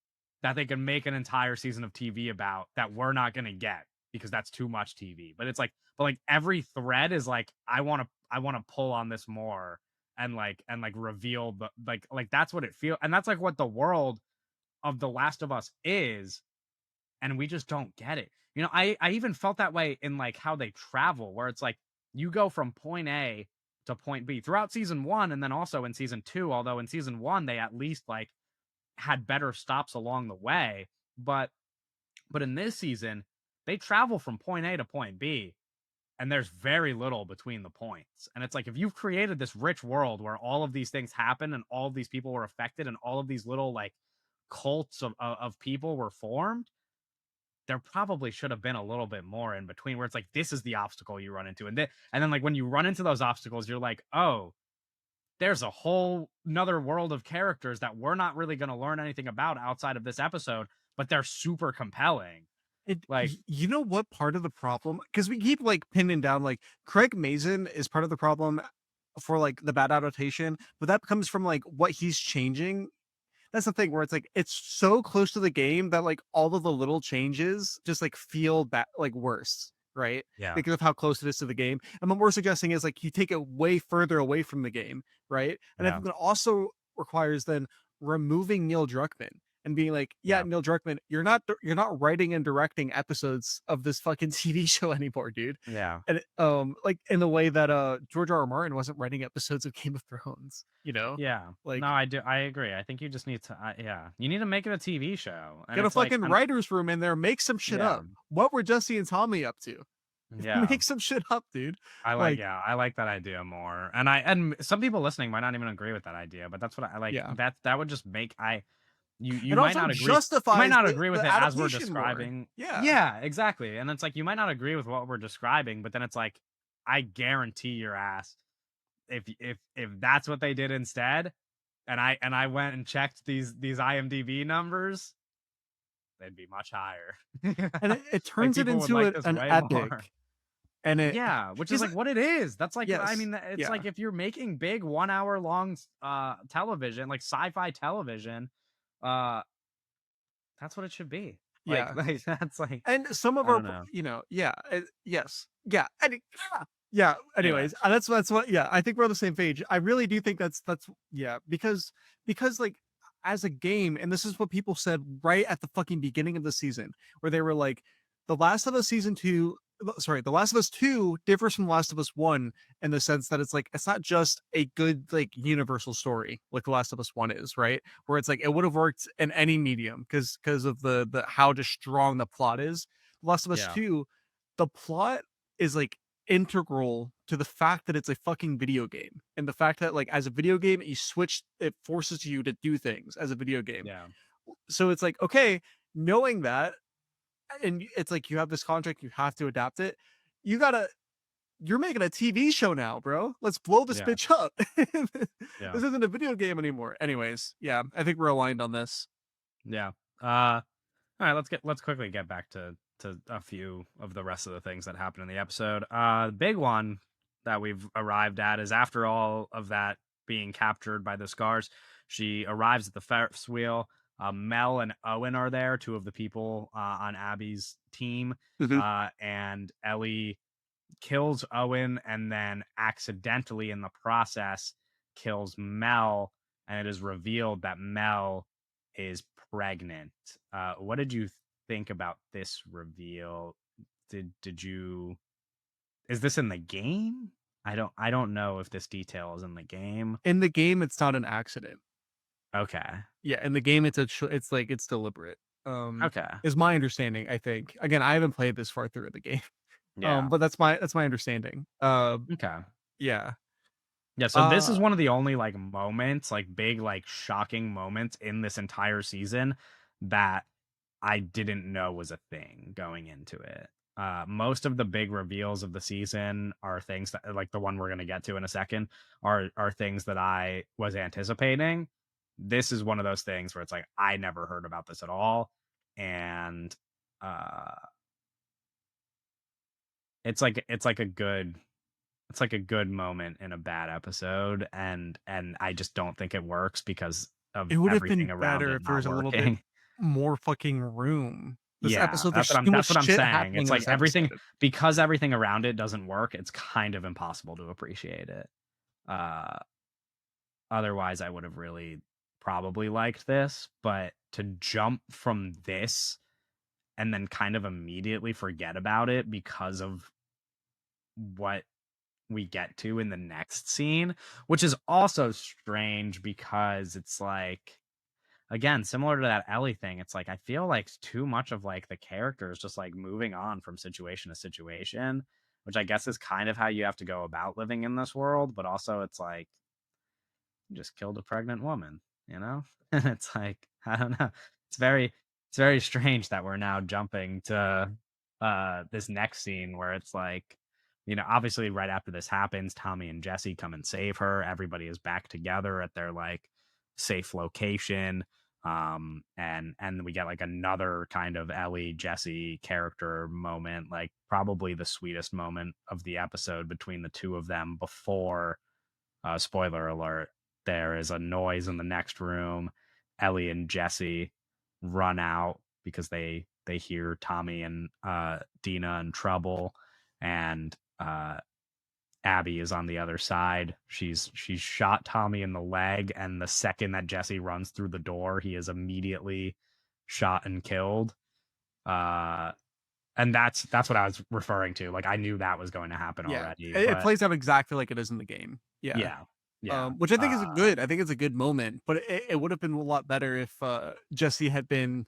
that they can make an entire season of TV about that we're not going to get because that's too much TV. But it's like, but like every thread is like, I want to pull on this more and reveal the like that's what it feels, and that's like what the world of The Last of Us is, and we just don't get it. I even felt that way in like how they travel, where it's like you go from point A to point B throughout season 1 and then also in season 2, although in season 1 they at least like had better stops along the way, but in this season they travel from point A to point B and there's very little between the points. And it's like if you've created this rich world where all of these things happen and all of these people were affected and all of these little like cults of people were formed, there probably should have been a little bit more in between where it's like this is the obstacle you run into, and then like when you run into those obstacles you're like, oh, there's a whole another world of characters that we're not really going to learn anything about outside of this episode, but they're super compelling. Like, You know what part of the problem? Because we keep like pinning down like Craig Mazin is part of the problem for like the bad adaptation, but that comes from like what he's changing. That's the thing where it's like it's so close to the game that like all of the little changes just like feel bad, like worse, right? yeah, Because of how close it is to the game. And what we're suggesting is like you take it way further away from the game, right? And I yeah, think that also requires then removing Neil Druckmann and being like, yeah, yeah, Neil Druckmann, you're not writing and directing episodes of this fucking TV show anymore, dude. yeah. And like in the way that George R. R. Martin wasn't writing episodes of Game of Thrones, Yeah. No, like I do. I agree. I think you just need to, yeah, you need to make it a TV show. And get a it's like, fucking writer's room in there, make some shit yeah, up. What were Jesse and Tommy up to? yeah. Make some shit up, dude. Like, Yeah, I like that idea more. And some people listening might not even agree with that idea, but that's what I like. yeah. That would just make you It might also not agree. You might justifies not the, agree with the it as we're adaptation more. describing. Yeah. Yeah, exactly. And it's like you might not agree with what we're describing, but then it's like I guarantee your ass if that's what they did instead, and I went and checked these IMDb numbers, they'd be much higher. And it Like turns it people would into like this an way more. epic, and it Yeah, which is is like what it is. That's like I yes, mean it's yeah, like if you're making big 1 hour long television, like sci-fi television, uh that's what it should be. Like yeah. like that's like And some of I our, don't know. yeah, yes, yeah, yeah. Anyway, Anyways, that's what. Yeah, I think we're on the same page. I really do think that's yeah, because like as a game, and this is what people said right at the fucking beginning of the season, where they were like, The Last of Us season two. Sorry, The Last of Us 2 differs from The Last of Us 1 in the sense that it's like it's not just a good like universal story like The Last of Us 1 is, right? Where it's like it would have worked in any medium because of the how just strong the plot is. The Last of Us yeah. 2, the plot is like integral to the fact that it's a fucking video game, and the fact that like as a video game it forces you to do things as a video game. Yeah. So it's like, okay, knowing that, and it's like you have this contract, you have to adapt it. You gotta you're making a TV show now, bro. Let's blow this Yeah. bitch up. Yeah. This isn't a video game anymore. Anyways, yeah, I think we're aligned on this. Yeah. All right, let's quickly get back to a few of the rest of the things that happened in the episode. The big one that we've arrived at is after all of that being captured by the scars, she arrives at the Ferris wheel. Mel and Owen are there, two of the people on Abby's team, Mhm. and Ellie kills Owen and then accidentally in the process kills Mel, and it is revealed that Mel is pregnant. What did you think about this reveal? Did you is this in the game? I don't know if this detail is in the game. In the game, it's not an accident. Okay. Yeah, in the game, it's like it's deliberate. Okay. Is my understanding. I think again, I haven't played this far through the game. Yeah. But that's my understanding. Okay. Yeah. Yeah, so this is Uh, one of the only like moments, like big, like shocking moments in this entire season that I didn't know was a thing going into it. Most of the big reveals of the season are things that like the one we're gonna get to in a second are things that I was anticipating. This is one of those things where it's like I never heard about this at all. And uh it's like a good moment in a bad episode, and I just don't think it works because of it would have everything been around better it if there not was a little bit working. more fucking room. This Yeah, episode, there's too much that's what I'm shit saying. happening It's in like this everything episode. because everything around it doesn't work, it's kind of impossible to appreciate it. Uh Otherwise I would have really probably liked this, but to jump from this and then kind of immediately forget about it because of what we get to in the next scene, which is also strange because it's like again, similar to that Ellie thing, it's like I feel like too much of like the characters just like moving on from situation to situation, which I guess is kind of how you have to go about living in this world, but also it's like you just killed a pregnant woman, you know? And it's like, I don't know. It's very strange that we're now jumping to this next scene where it's like, you know, obviously right after this happens, Tommy and Jesse come and save her. Everybody is back together at their like safe location. And we get like another kind of Ellie Jesse character moment, like probably the sweetest moment of the episode between the two of them before spoiler alert, there is a noise in the next room. Ellie and Jesse run out because they hear Tommy and Dina in trouble, and Abby is on the other side. She's shot Tommy in the leg, and the second that Jesse runs through the door, he is immediately shot and killed. And that's what I was referring to. Like I knew that was going to happen Yeah, already, it but plays out exactly like it is in the game. Yeah. yeah, yeah. Which I think is good. I think it's a good moment, but it would have been a lot better if Jesse had been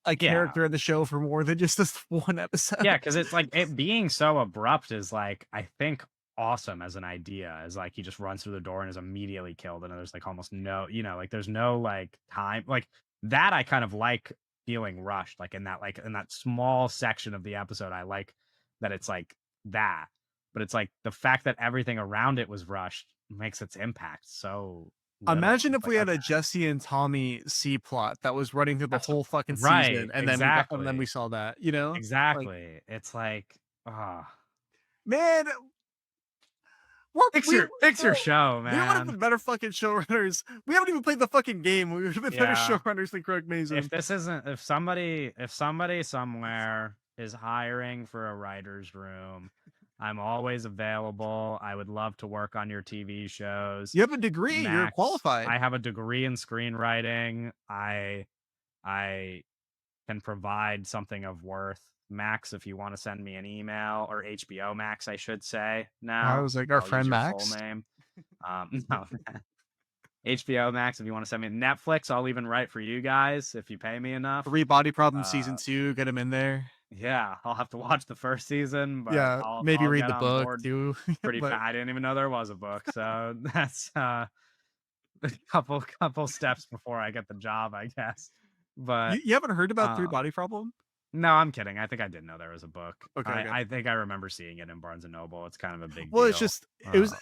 a Yeah. character in the show for more than just this one episode. Yeah, because it's like it being so abrupt is like I think awesome as an idea. Is like he just runs through the door and is immediately killed, and there's like almost no, you know, like there's no like time like that. I kind of like feeling rushed, like in that small section of the episode. I like that it's like that, but it's like the fact that everything around it was rushed makes its impact so Literally, Imagine it's if like, we had a okay, Jesse and Tommy C plot that was running through the that's whole fucking right, season, and then we exactly, saw that, you know? Like, exactly. It's like, ah, man, fix your bro, show, we would have man. been better fucking showrunners. We haven't even played the fucking game. We would have been better Yeah. showrunners than Craig Mazin. If somebody somewhere is hiring for a writer's room, I'm always available. I would love to work on your TV shows. You have a degree. You're Max, qualified. I have a degree in screenwriting. I can provide something of worth. Max, if you want to send me an email, or HBO Max, I should say I now. was like, our I'll use friend your full Max. name. No, HBO Max, if you want to send me Netflix, I'll even write for you guys if you pay me enough. Three Body Problem Uh, season 2. Get him in there. yeah, I'll have to watch the first season, but Yeah, I'll maybe I'll read get the on book board too. pretty But fast. I didn't even know there was a book, so that's a couple steps before I get the job, I guess. But you haven't heard about Three um, Body Problem? no, I'm kidding. I think I did know there was a book. Okay, okay. I think I remember seeing it in Barnes and Noble. It's kind of a big Well, deal.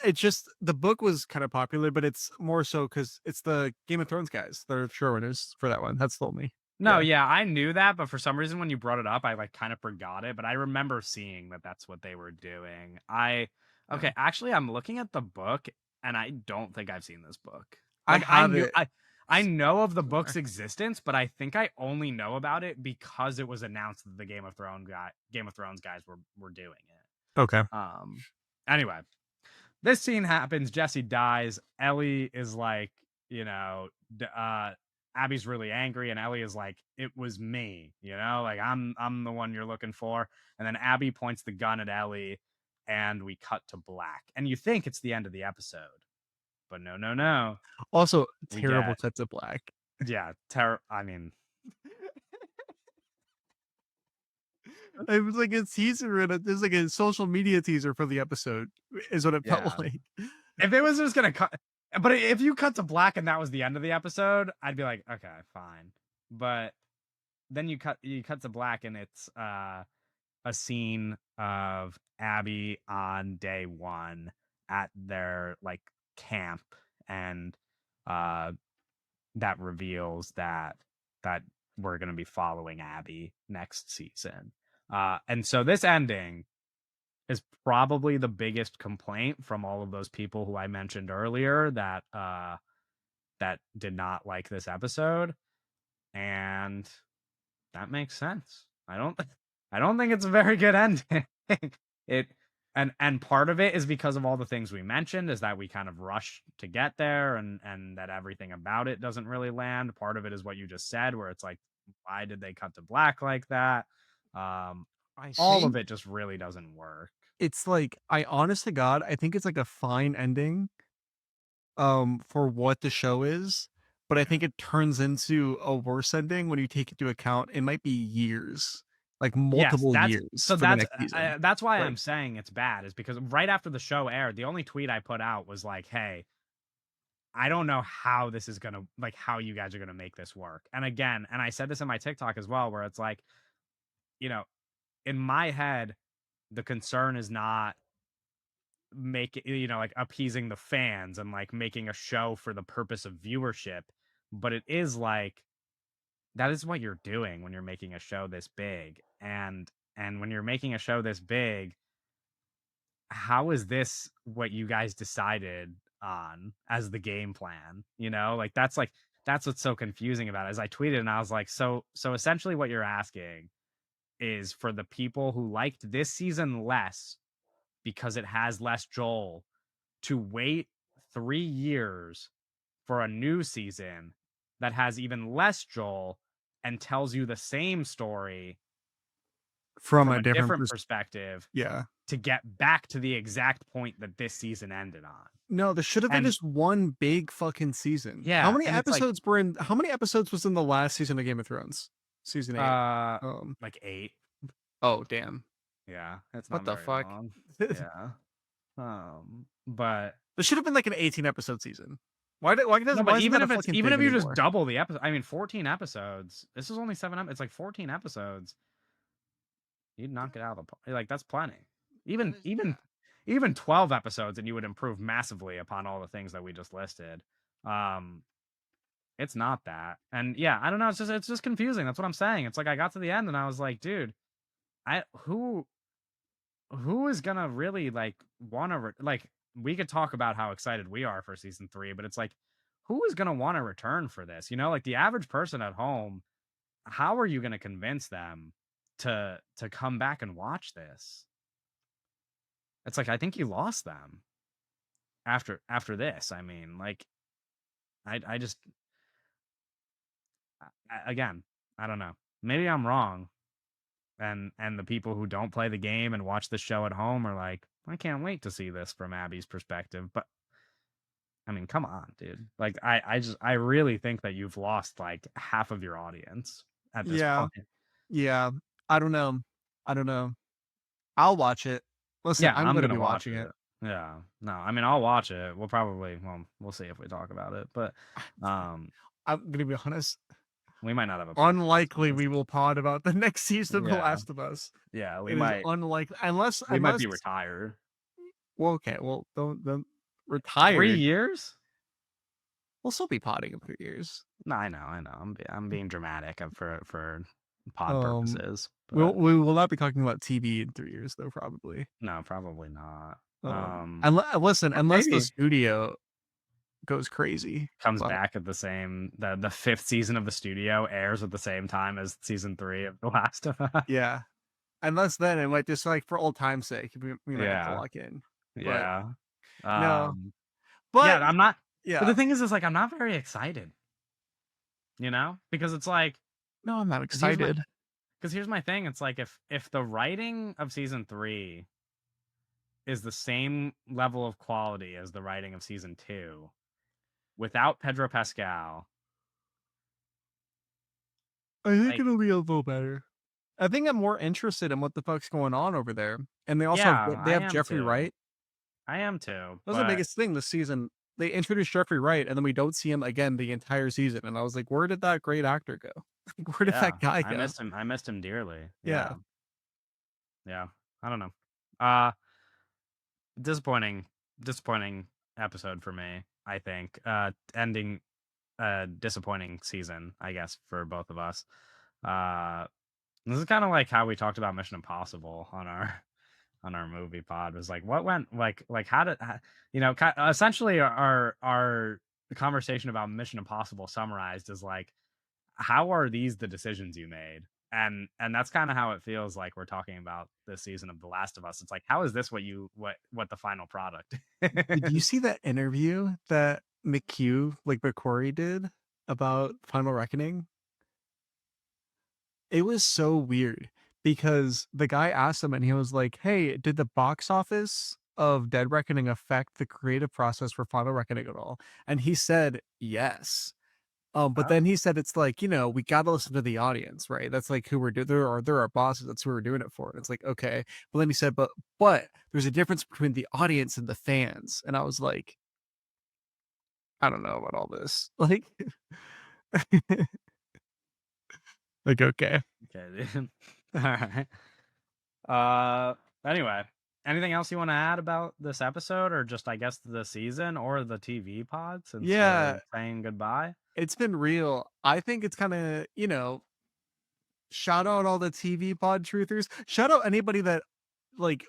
it's just the book was kind of popular, but it's more so because it's the Game of Thrones guys. They're showrunners for that one. That's told me. No, yeah, I knew that, but for some reason when you brought it up, I like kind of forgot it, but I remember seeing that that's what they were doing. Yeah. Okay, actually I'm looking at the book and I don't think I've seen this book. I Like have it I know of the book's somewhere. existence, but I think I only know about it because it was announced that the Game of Thrones guys were doing it. Okay. Anyway, this scene happens, Jesse dies, Ellie is like, you know, Abby's really angry, and Ellie is like, "It was me," like I'm the one you're looking for. And then Abby points the gun at Ellie, and we cut to black. And you think it's the end of the episode, but no, no, no. Also, We terrible get cut to black. yeah, I mean, It was like a teaser and it's like a social media teaser for the episode, is what it felt yeah. like. If it was just gonna cut, but if you cut to black and that was the end of the episode, I'd be like, okay, fine. But then you cut to black and it's a scene of Abby on day one at their like camp, and uh that reveals that we're going to be following Abby next season. And so this ending is probably the biggest complaint from all of those people who I mentioned earlier that did not like this episode, and that makes sense. I don't think it's a very good ending. it and part of it is because of all the things we mentioned, is that we kind of rush to get there, and that everything about it doesn't really land. Part of it is what you just said, where it's like, why did they cut to black like that? I All of think it just really doesn't work. it's like, I honest to God, I think it's like a fine ending for what the show is, but I think it turns into a worse ending when you take into account it might be years, like Yes, multiple years for the next season. that's why Like, I'm saying it's bad, is because right after the show aired, the only tweet I put out was like, "Hey, I don't know how this is gonna, like, how you guys are gonna make this work." And again, and I said this in my TikTok as well, where it's like, you know, in my head, the concern is not like appeasing the fans and like making a show for the purpose of viewership, but it is like, that is what you're doing when you're making a show this big. And when you're making a show this big, how is this what you guys decided on as the game plan? That's what's so confusing about it. As I tweeted, and I was like, so essentially what you're asking is for the people who liked this season less because it has less Joel to wait 3 years for a new season that has even less Joel and tells you the same story from from a a different different perspective, yeah. to get back to the exact point that this season ended on. No, there should have been And just one big fucking season. yeah, and it's like, How many episodes was in the last season of Game of Thrones? Season 8. uh Um, like 8. oh damn. Yeah, it's What not the very fuck? long. There Yeah. But should have been like an 18 episode season. Why no, but isn't that a fucking even thing if you just anymore? double the episode, I mean 14 episodes. This is only it's like 14 episodes. You'd knock it out of the park. Like, that's plenty. Even even even 12 episodes and you would improve massively upon all the things that we just listed. It's not that. And yeah, I don't know. It's just confusing. That's what I'm saying. It's like I got to the end and I was like, dude, I who is gonna really like want to like? We could talk about how excited we are for season 3, but it's like, who is gonna want to return for this? You know, like the average person at home. How are you gonna convince them to come back and watch this? It's like I think you lost them after this. I mean, like I just again, I don't know. Maybe I'm wrong, and the people who don't play the game and watch the show at home are like, I can't wait to see this from Abby's perspective. But I mean, come on, dude. Like I really think that you've lost like half of your audience at this Yeah. point. Yeah. I don't know. I don't know. I'll watch it. Listen, Yeah, I'm I'm gonna gonna be watch watching it. it. Yeah. No, I mean, I'll watch it. We'll see if we talk about it, but um I'm gonna be honest. we might not have a podcast on Unlikely this. we will pod about the next season of The Yeah. Last of Us. Yeah, It is unlikely we might unless be retired. well, okay, well, don't 3 retired. years? We'll still be podding in 3 years. No, I know, I know. I'm being dramatic for pod Um, purposes, but we will not be talking about TV in 3 years though, probably. no, probably not. Listen, Or unless the maybe studio goes crazy, comes but back at the 5th season of the studio airs at the same time as season 3 of The Last of Us. yeah, unless then it might just like for old time's sake, we might have to Yeah. lock in. But Yeah. no, Um but yeah, I'm not but yeah, the thing is like I'm not very excited, you know? Because it's like no, I'm not 'cause here's my excited. because here's my thing, it's like if the writing of season 3 is the same level of quality as the writing of season 2 without Pedro Pascal, I think like it'll be a little better. I think I'm more interested in what the fuck's going on over there, and they also yeah, they I have am Jeffrey too. Wright. I am too, That was the but biggest thing this season. They introduced Jeffrey Wright, and then we don't see him again the entire season. And I was like, where did that great actor go? Like, where did yeah, that guy go? I missed him dearly. Yeah. Yeah. Yeah. I don't know. Uh disappointing disappointing episode for me, I think. Ending a disappointing season, I guess, for both of us. Uh this is kind of like how we talked about Mission Impossible on our movie pod. It was like what went like how, you know, essentially our conversation about Mission Impossible summarized is like, how are these the decisions you made? And that's kind of how it feels like we're talking about this season of The Last of Us. It's like, how is this what the final product Did you is? see that interview that McQuarrie did about Final Reckoning? It was so weird because the guy asked him and he was like, "Hey, did the box office of Dead Reckoning affect the creative process for Final Reckoning at all?" And he said, "Yes." But Oh, then he said it's like, we gotta listen to the audience, right? That's like who we're doing. There are bosses. That's who we're doing it for. And it's like, okay. But then he said, but there's a difference between the audience and the fans. And I was like, I don't know about all this. Like, like okay. okay, dude. All right. Uh, anyway, anything else you want to add about this episode, or just I guess the season or the TV pod since we're Yeah, saying goodbye? it's been real. I think it's kind of, shout out all the TV pod truthers. Shout out anybody that like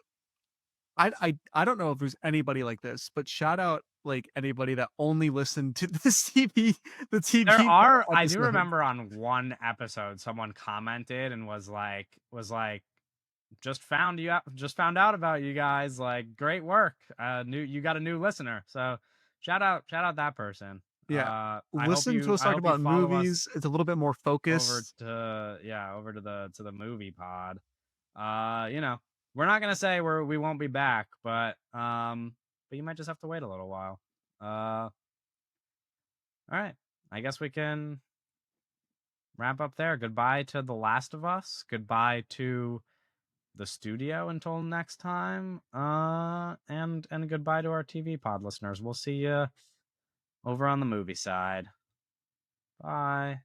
I don't know if there's anybody like this, but shout out like anybody that only listened to the There TV are. I do episode. remember on one episode, someone commented and was like, just found out about you guys. Like, great work. You got a new listener. So shout out that person. Yeah. I Talk hope you about follow us movies. It's a little bit more over focused. to to the movie pod. You know, we're not gonna say we won't be back, but you might just have to wait a little while. All right. I guess we can wrap up there. Goodbye to The Last of Us. Goodbye to the studio until next time. And goodbye to our TV pod listeners. We'll see you over on the movie side. Bye.